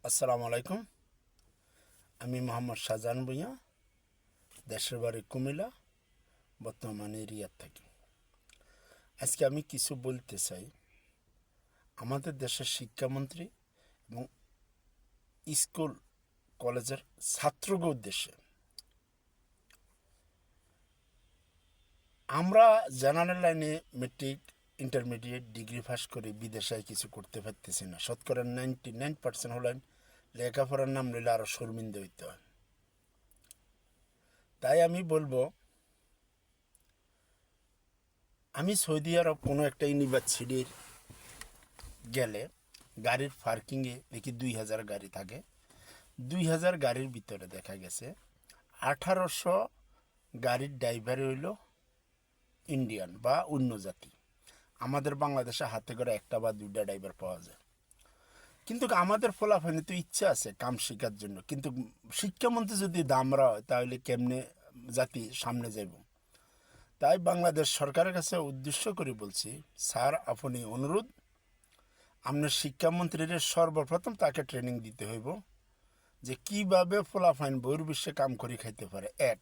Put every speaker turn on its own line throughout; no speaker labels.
আসসালামু আলাইকুম। আমি মোহাম্মদ শাহজাহান ভূঁইয়া, দেশের বাড়ি কুমিল্লা, বর্তমানে রিয়াদ থাকি। আজকে আমি কিছু বলতে চাই আমাদের দেশের শিক্ষামন্ত্রী এবং স্কুল কলেজের ছাত্রদের উদ্দেশ্যে। আমরা জেনারেল লাইনে মেট্রিক, ইন্টারমিডিয়েট, ডিগ্রি পাস করে বিদেশে কিছু করতে পারতেছি না। শতকরা 99% হলেন লেখাপড়ার নাম নিলে আরও শর্মিন্দা হইতে হয়। তাই আমি বলবো, আমি সৌদি আরব কোনো একটা ইউনিভার্সিটির গেলে গাড়ির পার্কিংয়ে দেখি 2000 গাড়ি থাকে। 2000 গাড়ির ভিতরে দেখা গেছে 1800 গাড়ির ড্রাইভার হইল ইন্ডিয়ান বা অন্য জাতি। আমাদের বাংলাদেশে হাতে করে একটা বা দুইটা ড্রাইভার পাওয়া যায়। কিন্তু আমাদের ফলাফলে তো ইচ্ছা আছে কাম শেখার জন্য, কিন্তু শিক্ষামন্ত্রী যদি দামরা হয় তাহলে কেমনে জাতি সামনে যাইব। তাই বাংলাদেশ সরকারের কাছে উদ্দেশ্য করে বলছি, স্যার আপনি অনুরোধ, আপনার শিক্ষামন্ত্রীর সর্বপ্রথম তাকে ট্রেনিং দিতে হইব যে কীভাবে ফলাফাইন বহির্বিশ্বে কাম করে খাইতে পারে। এক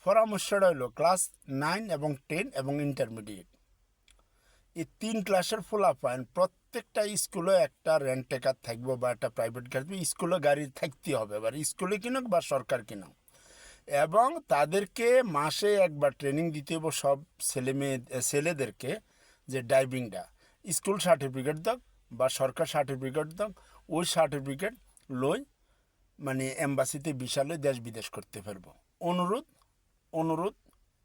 পরামর্শটা হইল ক্লাস 9 এবং 10 এবং ইন্টারমিডিয়েট, এই 3 ক্লাসের ফলাফাইন প্রত্যেকটা স্কুলে একটা রেন্টেকার থাকবো বা একটা প্রাইভেট গাড়ি, স্কুলে গাড়ি থাকতে হবে, এবার স্কুলে কিনুক বা সরকার কিনুক, এবং তাদেরকে মাসে একবার ট্রেনিং দিতে হবে সব ছেলেদেরকে, যে ড্রাইভিংটা স্কুল সার্টিফিকেট দাও বা সরকার সার্টিফিকেট দাও, ওই সার্টিফিকেট লই মানে এম্বাসিতে বিশালে দেশ বিদেশ করতে পারবো। অনুরোধ অনুরোধ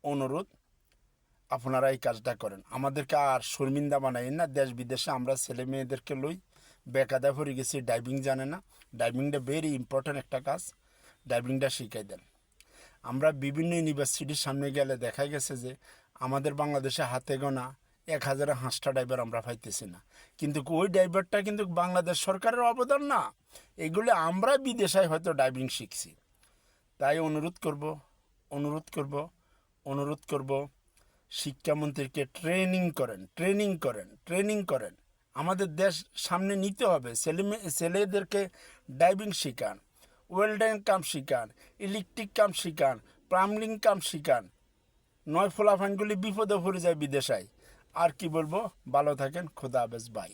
অনুরোধ আপনারা এই কাজটা করেন, আমাদেরকে আর শর্মিন্দা বানাই না। দেশ বিদেশে আমরা ছেলে মেয়েদেরকে লই বেকায়দা পড়ে গেছি, ড্রাইভিং জানে না। ড্রাইভিংটা ভেরি ইম্পর্ট্যান্ট একটা কাজ, ড্রাইভিংটা শিখাই দেন। আমরা বিভিন্ন ইউনিভার্সিটির সামনে গেলে দেখা গেছে যে আমাদের বাংলাদেশে হাতে গোনা 1000 ড্রাইভার আমরা পাইতেছি না, কিন্তু ওই ড্রাইভারটা কিন্তু বাংলাদেশ সরকারের অবদান না, এগুলো আমরা বিদেশে হয়তো ড্রাইভিং শিখছি। তাই অনুরোধ করব শিক্ষামন্ত্রীকে ট্রেনিং করেন। আমাদের দেশ সামনে নিতে হবে, ছেলেদেরকে ড্রাইভিং শেখান, ওয়েল্ডিং কাম শিখান, ইলেকট্রিক কাম শিখান, প্লাম্বিং কাম শিখান। নয় ফলাফানগুলি বিপদে পড়ে যায় বিদেশায়। আর কি বলবো, ভালো থাকেন, খোদা হাফেজ, বাই।